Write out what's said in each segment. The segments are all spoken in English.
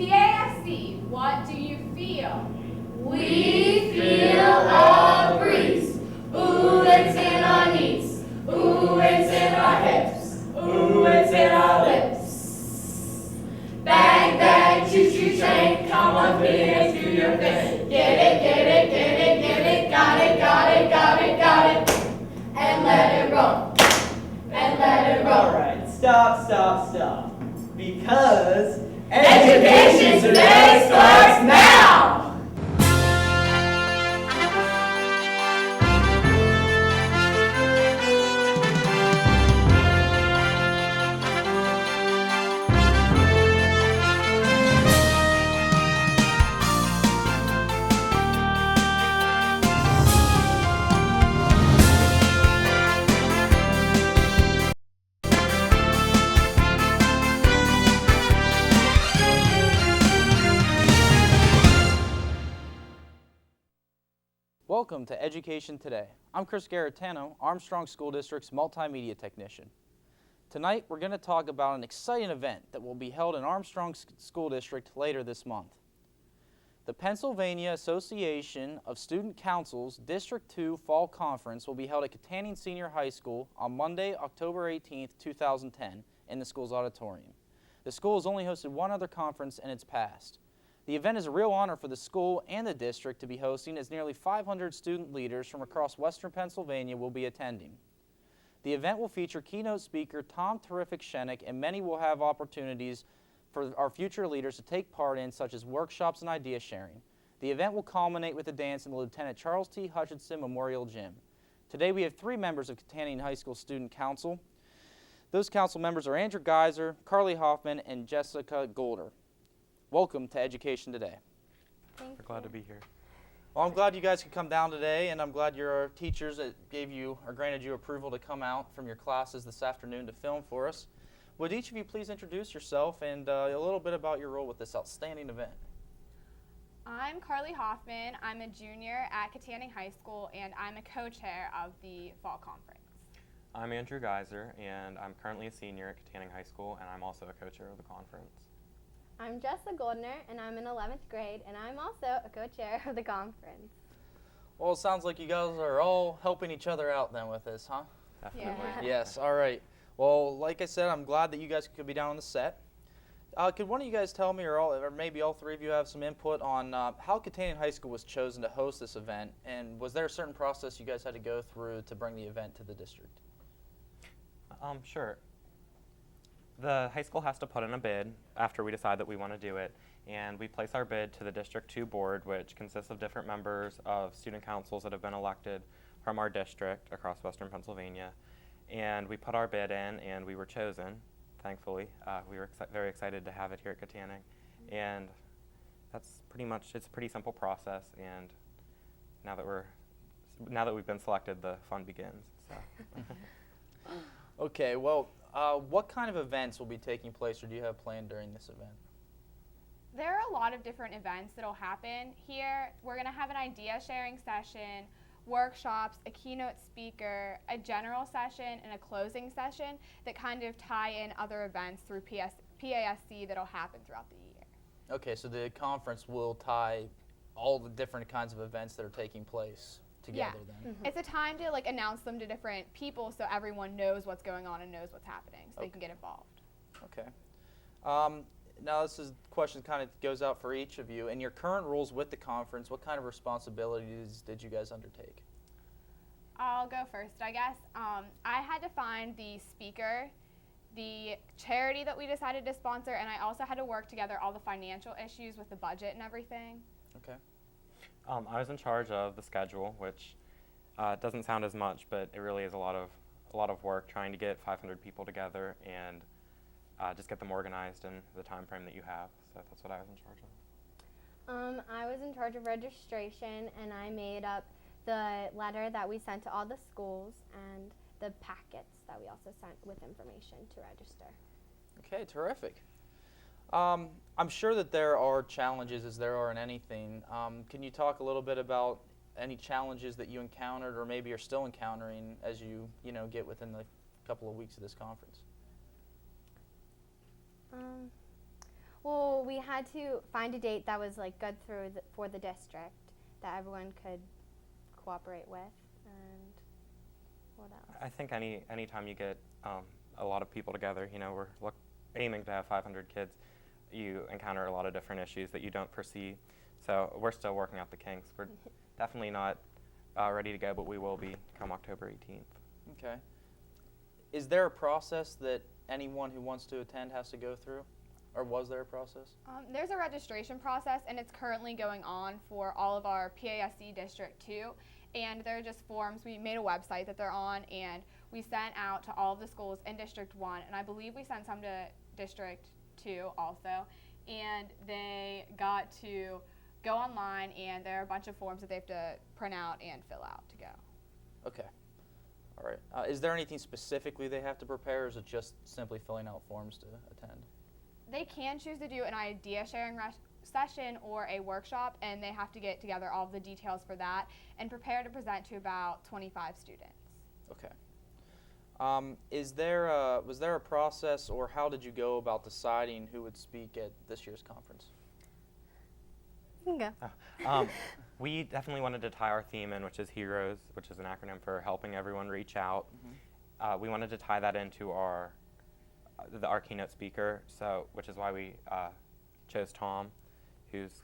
PASC, what do you feel? We feel a breeze. Ooh, it's in our knees. Ooh, it's in our hips. Ooh, it's in our lips. Bang, bang, choo-choo train, come on, Phoenix, do your thing. Get it, get it, get it, get it, got it, got it, got it, got it. And let it roll. And let it roll. All right, stop. Because Education Today starts now! Welcome to Education Today. I'm Chris Garatano, Armstrong School District's multimedia technician. Tonight we're going to talk about an exciting event that will be held in Armstrong School District later this month. The Pennsylvania Association of Student Councils District 2 Fall Conference will be held at Katanning Senior High School on Monday, October 18, 2010 in the school's auditorium. The school has only hosted one other conference in its past. The event is a real honor for the school and the district to be hosting, as nearly 500 student leaders from across western Pennsylvania will be attending. The event will feature keynote speaker Tom Terrific Shenik, and many will have opportunities for our future leaders to take part in, such as workshops and idea sharing. The event will culminate with a dance in the Lieutenant Charles T. Hutchinson Memorial Gym. Today we have 3 members of Katanning High School Student Council. Those council members are Andrew Geiser, Carly Hoffman, and Jessica Golder. Welcome to Education Today. We're glad to be here. Well, I'm glad you guys could come down today, and I'm glad your teachers that gave you or granted you approval to come out from your classes this afternoon to film for us. Would each of you please introduce yourself and a little bit about your role with this outstanding event? I'm Carly Hoffman. I'm a junior at Katanning High School, and I'm a co-chair of the Fall Conference. I'm Andrew Geiser, and I'm currently a senior at Katanning High School, and I'm also a co-chair of the conference. I'm Jessica Goldner, and I'm in 11th grade, and I'm also a co-chair of the conference. Well, it sounds like you guys are all helping each other out then with this, huh? Definitely. Yeah. Yes, all right. Well, like I said, I'm glad that you guys could be down on the set. Could one of you guys tell me, or maybe all 3 of you have some input on how Katanning High School was chosen to host this event, and was there a certain process you guys had to go through to bring the event to the district? Sure. The high school has to put in a bid after we decide that we want to do it, and we place our bid to the District 2 board, which consists of different members of student councils that have been elected from our district across western Pennsylvania. And we put our bid in, and we were chosen, thankfully. We were very excited to have it here at Katanning. And that's pretty much, it's a pretty simple process, and now that we've been selected, the fun begins. So. Okay, well, what kind of events will be taking place, or do you have planned during this event? There are a lot of different events that will happen here. We're going to have an idea sharing session, workshops, a keynote speaker, a general session, and a closing session that kind of tie in other events through PASC that will happen throughout the year. Okay, so the conference will tie all the different kinds of events that are taking place together then. It's a time to announce them to different people so everyone knows what's going on and knows what's happening, so they can get involved. Okay. Now this question kind of goes out for each of you. In your current roles with the conference, what kind of responsibilities did you guys undertake? I'll go first, I guess. I had to find the speaker, the charity that we decided to sponsor, and I also had to work together all the financial issues with the budget and everything. Okay. I was in charge of the schedule, which doesn't sound as much, but it really is a lot of work trying to get 500 people together and just get them organized in the time frame that you have. So that's what I was in charge of. I was in charge of registration, and I made up the letter that we sent to all the schools and the packets that we also sent with information to register. Okay, terrific. I'm sure that there are challenges, as there are in anything. Can you talk a little bit about any challenges that you encountered or maybe are still encountering as you get within the couple of weeks of this conference? Well, Well, we had to find a date that was like good for the district that everyone could cooperate with. And what else? I think anytime you get a lot of people together, we're aiming to have 500 kids, you encounter a lot of different issues that you don't foresee. So we're still working out the kinks. We're definitely not ready to go, but we will be come October 18th. Okay. Is there a process that anyone who wants to attend has to go through? Or was there a process? There's a registration process, and it's currently going on for all of our PASC District 2. And they're just forms. We made a website that they're on, and we sent out to all of the schools in District 1, and I believe we sent some to District 2 also. And they got to go online, and there are a bunch of forms that they have to print out and fill out to go. Okay. All right. Is there anything specifically they have to prepare, or is it just simply filling out forms to attend? They can choose to do an idea sharing session or a workshop, and they have to get together all of the details for that and prepare to present to about 25 students. Okay. Was there a process, or how did you go about deciding who would speak at this year's conference? You can go. We definitely wanted to tie our theme in, which is HEROES, which is an acronym for helping everyone reach out. We wanted to tie that into our keynote speaker, which is why we chose Tom, who's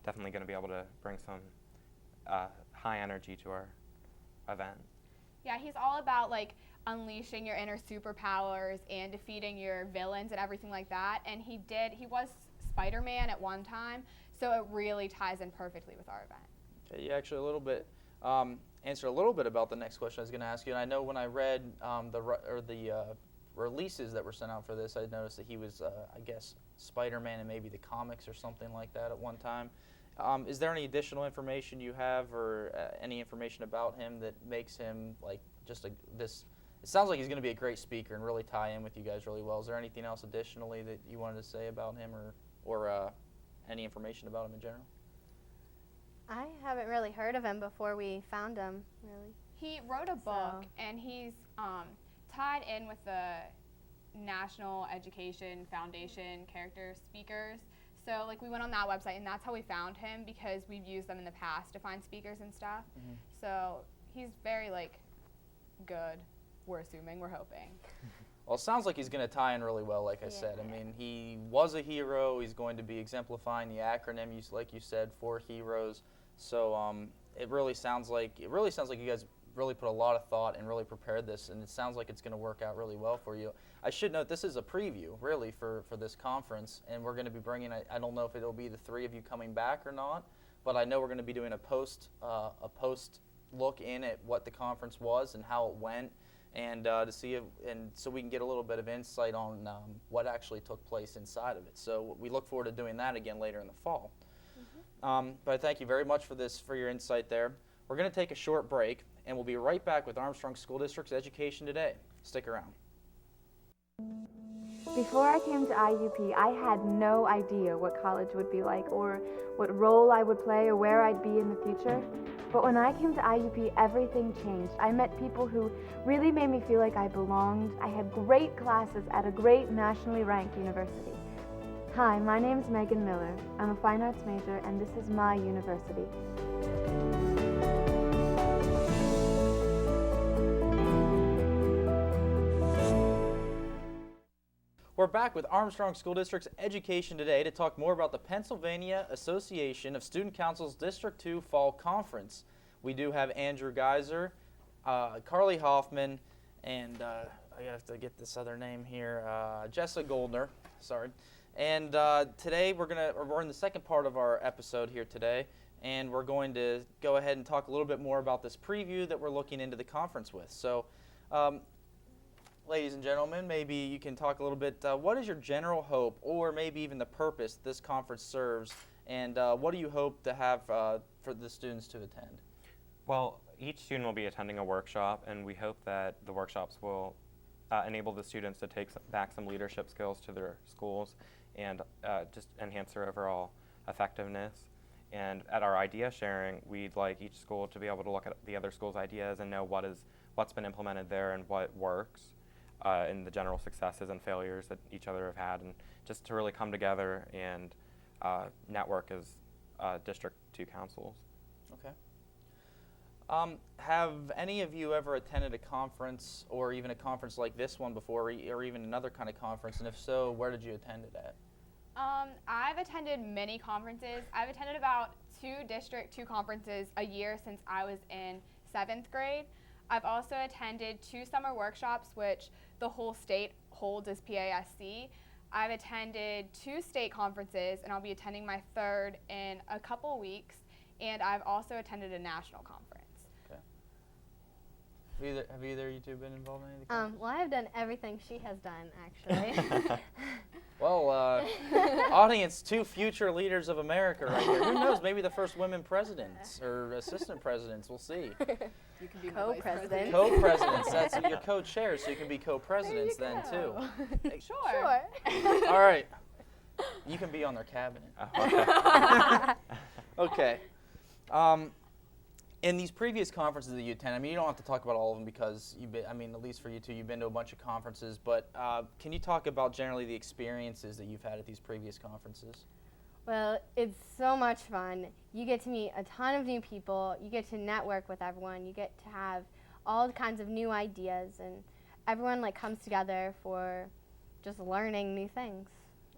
definitely going to be able to bring some high energy to our event. Yeah, he's all about like unleashing your inner superpowers and defeating your villains and everything like that. And he was Spider-Man at one time, so it really ties in perfectly with our event. Okay, you actually answered a little bit about the next question I was going to ask you. And I know when I read the releases that were sent out for this, I noticed that he was, I guess, Spider-Man in maybe the comics or something like that at one time. Is there any additional information you have, or any information about him that makes him like just this? It sounds like he's going to be a great speaker and really tie in with you guys really well. Is there anything else additionally that you wanted to say about him, or any information about him in general? I haven't really heard of him before we found him, really. He wrote a book, and he's tied in with the National Education Foundation character speakers. So like we went on that website, and that's how we found him, because we've used them in the past to find speakers and stuff. So he's very like good, we're assuming, we're hoping. Well, it sounds like he's going to tie in really well, like I said. I mean, he was a hero. He's going to be exemplifying the acronym, like you said, for HEROES. So it really sounds like you guys really put a lot of thought and really prepared this, and it sounds like it's going to work out really well for you. I should note this is a preview, really, for this conference, and we're going to be bringing, I don't know if it'll be the three of you coming back or not, but I know we're going to be doing a post look in at what the conference was and how it went, and to see if, and so we can get a little bit of insight on what actually took place inside of it. So we look forward to doing that again later in the fall. But thank you very much for your insight there. We're going to take a short break, and we'll be right back with Armstrong School District's Education Today. Stick around. Before I came to IUP, I had no idea what college would be like, or what role I would play, or where I'd be in the future. But when I came to IUP, everything changed. I met people who really made me feel like I belonged. I had great classes at a great nationally ranked university. Hi, my name's Megan Miller. I'm a fine arts major, and this is my university. We're back with Armstrong School District's Education Today to talk more about the Pennsylvania Association of Student Councils District 2 Fall Conference. We do have Andrew Geiser, Carly Hoffman, and I have to get this other name here, Jessa Goldner, sorry. And today we're in the second part of our episode here today, and we're going to go ahead and talk a little bit more about this preview that we're looking into the conference with. So, ladies and gentlemen, maybe you can talk a little bit, what is your general hope, or maybe even the purpose this conference serves, and what do you hope to have for the students to attend? Well, each student will be attending a workshop, and we hope that the workshops will enable the students to take back some leadership skills to their schools and just enhance their overall effectiveness. And at our idea sharing, we'd like each school to be able to look at the other school's ideas and know what's been implemented there and what works. in the general successes and failures that each other have had, and just to really come together and network as District 2 councils. Okay. Have any of you ever attended a conference or even a conference like this one before, or even another kind of conference? And if so, where did you attend it at? I've attended many conferences. I've attended about 2 District 2 conferences a year since I was in 7th grade. I've also attended 2 summer workshops, which the whole state holds as PASC. I've attended 2 state conferences, and I'll be attending my 3rd in a couple weeks. And I've also attended a national conference. Okay. Have either of you two been involved in any of the conferences? Well, I've done everything she has done, actually. Well, audience, 2 future leaders of America right here. Who knows? Maybe the first women presidents or assistant presidents. We'll see. You can be Co-president. Co-presidents. That's your co-chairs, so you can be co-presidents then too. Sure. All right. You can be on their cabinet. Okay. In these previous conferences that you attend, I mean, you don't have to talk about all of them because you've been, I mean, at least for you two, you've been to a bunch of conferences, but can you talk about generally the experiences that you've had at these previous conferences? Well, it's so much fun. You get to meet a ton of new people. You get to network with everyone. You get to have all kinds of new ideas, and everyone like comes together for just learning new things.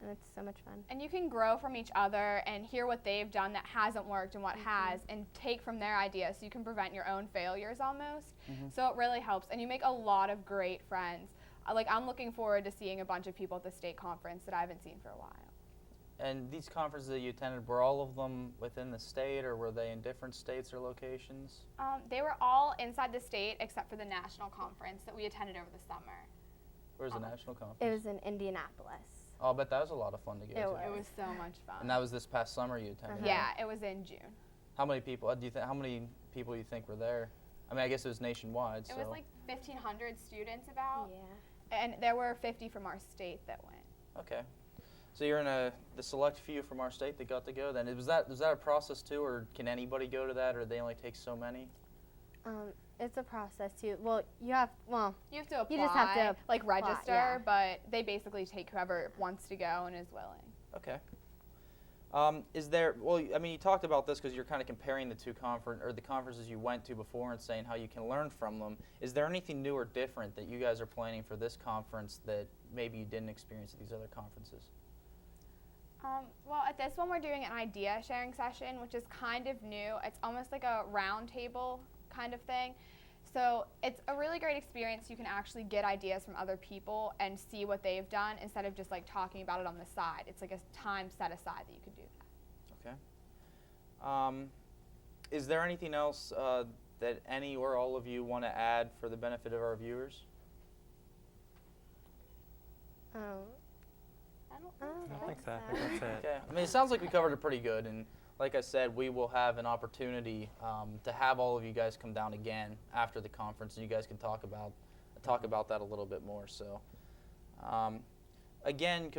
And it's so much fun. And you can grow from each other and hear what they've done that hasn't worked and what has, and take from their ideas so you can prevent your own failures almost. So it really helps, and you make a lot of great friends. Like, I'm looking forward to seeing a bunch of people at the state conference that I haven't seen for a while. And these conferences that you attended, were all of them within the state, or were they in different states or locations? They were all inside the state except for the national conference that we attended over the summer. Where's the national conference? It was in Indianapolis. Oh, I bet that was a lot of fun to go to. It was so much fun. And that was this past summer you attended? Yeah, it was in June. How many people, how many people do you think were there? I mean, I guess it was nationwide, so. It was like 1,500 students about. Yeah. And there were 50 from our state that went. Okay. So you're in the select few from our state that got to go then. Was that a process too, or can anybody go to that, or they only take so many? It's a process too. Well, you have to apply. You just have to like apply, register, yeah. but they basically take whoever wants to go and is willing. Okay. Is there, well, I mean, you talked about this because you're kind of comparing the two the conferences you went to before and saying how you can learn from them. Is there anything new or different that you guys are planning for this conference that maybe you didn't experience at these other conferences? Well, at this one we're doing an idea sharing session, which is kind of new. It's almost like a round table kind of thing. So it's a really great experience. You can actually get ideas from other people and see what they've done instead of just like talking about it on the side. It's like a time set aside that you can do that. Okay. Is there anything else that any or all of you want to add for the benefit of our viewers? I don't think so. I think that's it. Okay. I mean, it sounds like we covered it pretty good, and like I said, we will have an opportunity to have all of you guys come down again after the conference, and you guys can talk about that a little bit more. So, again,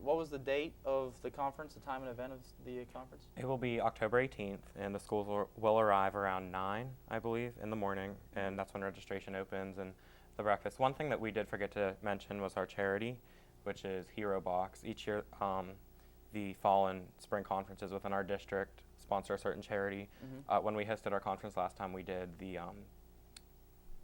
what was the date of the conference, the time and event of the conference? It will be October 18th, and the schools will arrive around 9, I believe, in the morning, and that's when registration opens and the breakfast. One thing that we did forget to mention was our charity, which is Hero Box. Each year, the fall and spring conferences within our district sponsor a certain charity. When we hosted our conference last time, we did the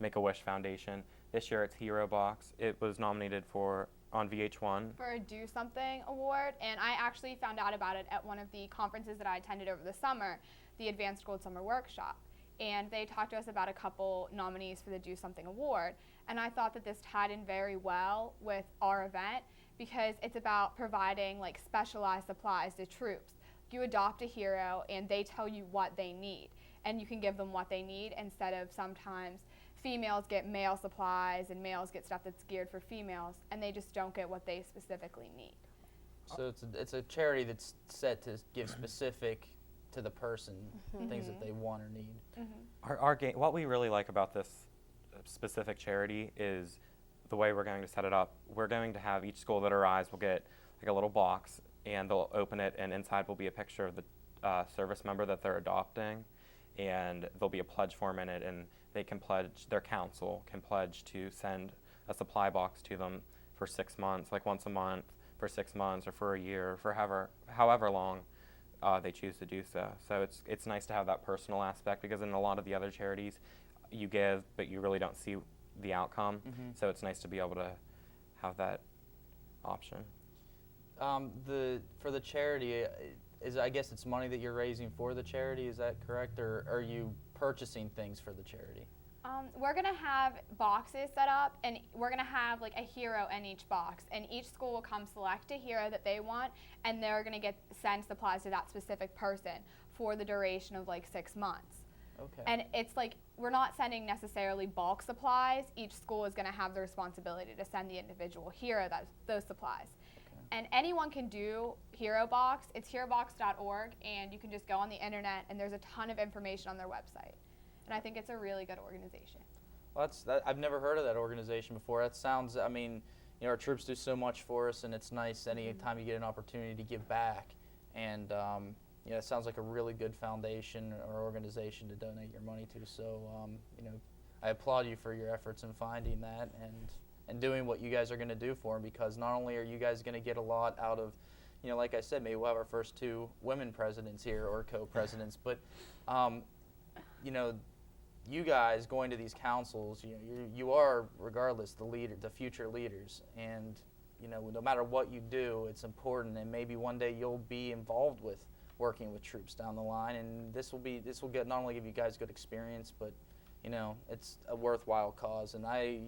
Make-A-Wish Foundation. This year it's Hero Box. It was nominated on VH1. For a Do Something award, and I actually found out about it at one of the conferences that I attended over the summer, the Advanced Gold Summer Workshop. And they talked to us about a couple nominees for the Do Something award, and I thought that this tied in very well with our event because it's about providing like specialized supplies to troops. You adopt a hero and they tell you what they need, and you can give them what they need instead of sometimes females get male supplies and males get stuff that's geared for females, and they just don't get what they specifically need. So it's a charity that's set to give specific to the person things that they want or need. Our game, what we really like about this specific charity is the way we're going to set it up. We're going to have each school that arrives will get like a little box, and they'll open it, and inside will be a picture of the service member that they're adopting, and there'll be a pledge form in it, and they can pledge, their council can pledge to send a supply box to them for 6 months, like once a month, for 6 months, or for a year, for however long they choose to do so. So it's nice to have that personal aspect, because in a lot of the other charities, you give, but you really don't see the outcome. So it's nice to be able to have that option. For the charity, I guess it's money that you're raising for the charity, is that correct? Or are you purchasing things for the charity? We're going to have boxes set up, and we're going to have like a hero in each box, and each school will come select a hero that they want, and they're going to send supplies to that specific person for the duration of like 6 months. Okay. And it's like, we're not sending necessarily bulk supplies. Each school is going to have the responsibility to send the individual hero those supplies. Okay. And anyone can do Hero Box. It's herobox.org, and you can just go on the internet, and there's a ton of information on their website. And I think it's a really good organization. Well, I've never heard of that organization before. That sounds, I mean, you know, our troops do so much for us, and it's nice any time you get an opportunity to give back. And yeah, it sounds like a really good foundation or organization to donate your money to. So, you know, I applaud you for your efforts in finding that and doing what you guys are going to do for them, because not only are you guys going to get a lot out of, you know, like I said, maybe we'll have our first 2 women presidents here, or co-presidents, but, you know, you guys going to these councils, you know, you are, regardless, the future leaders, and, you know, no matter what you do, it's important, and maybe one day you'll be involved with working with troops down the line, and this will get not only give you guys good experience, but, you know, it's a worthwhile cause. And I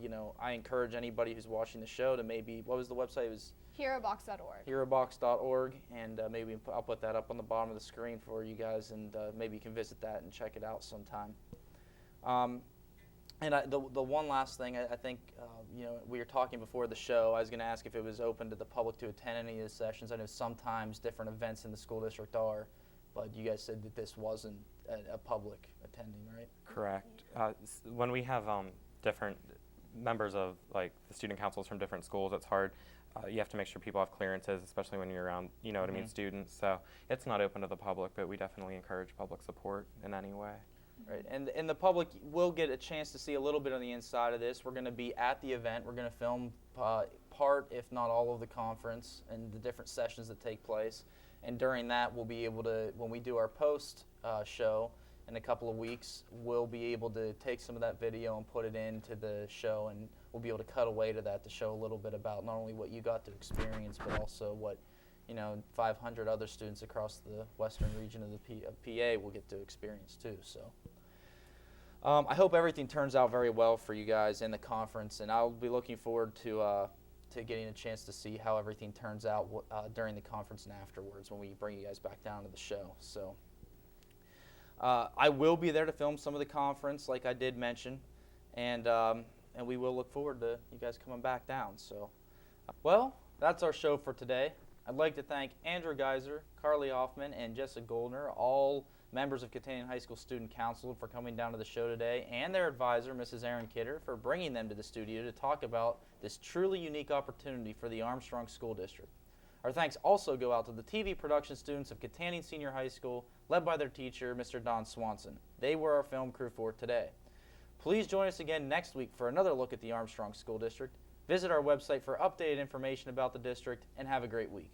encourage anybody who's watching the show to maybe, what was the website? It was Herobox.org. Herobox.org, and maybe I'll put that up on the bottom of the screen for you guys, and maybe you can visit that and check it out sometime. And the one last thing, I think, you know, we were talking before the show, I was going to ask if it was open to the public to attend any of the sessions. I know sometimes different events in the school district are, but you guys said that this wasn't a public attending, right? Correct. When we have different members of, like, the student councils from different schools, it's hard. You have to make sure people have clearances, especially when you're around, you know what I mean, students. So it's not open to the public, but we definitely encourage public support in any way. Right, and the public will get a chance to see a little bit on the inside of this. We're going to be at the event. We're going to film part, if not all, of the conference and the different sessions that take place. And during that, we'll be able to, when we do our post show in a couple of weeks, we'll be able to take some of that video and put it into the show, and we'll be able to cut away to that to show a little bit about not only what you got to experience, but also what, you know, 500 other students across the western region of the PA will get to experience too. So I hope everything turns out very well for you guys in the conference, and I'll be looking forward to getting a chance to see how everything turns out during the conference and afterwards when we bring you guys back down to the show. So I will be there to film some of the conference, like I did mention, and we will look forward to you guys coming back down. So, well, that's our show for today. I'd like to thank Andrew Geiser, Carly Hoffman, and Jessica Goldner, all members of Catania High School Student Council, for coming down to the show today, and their advisor, Mrs. Erin Kidder, for bringing them to the studio to talk about this truly unique opportunity for the Armstrong School District. Our thanks also go out to the TV production students of Catania Senior High School, led by their teacher, Mr. Don Swanson. They were our film crew for today. Please join us again next week for another look at the Armstrong School District. Visit our website for updated information about the district, and have a great week.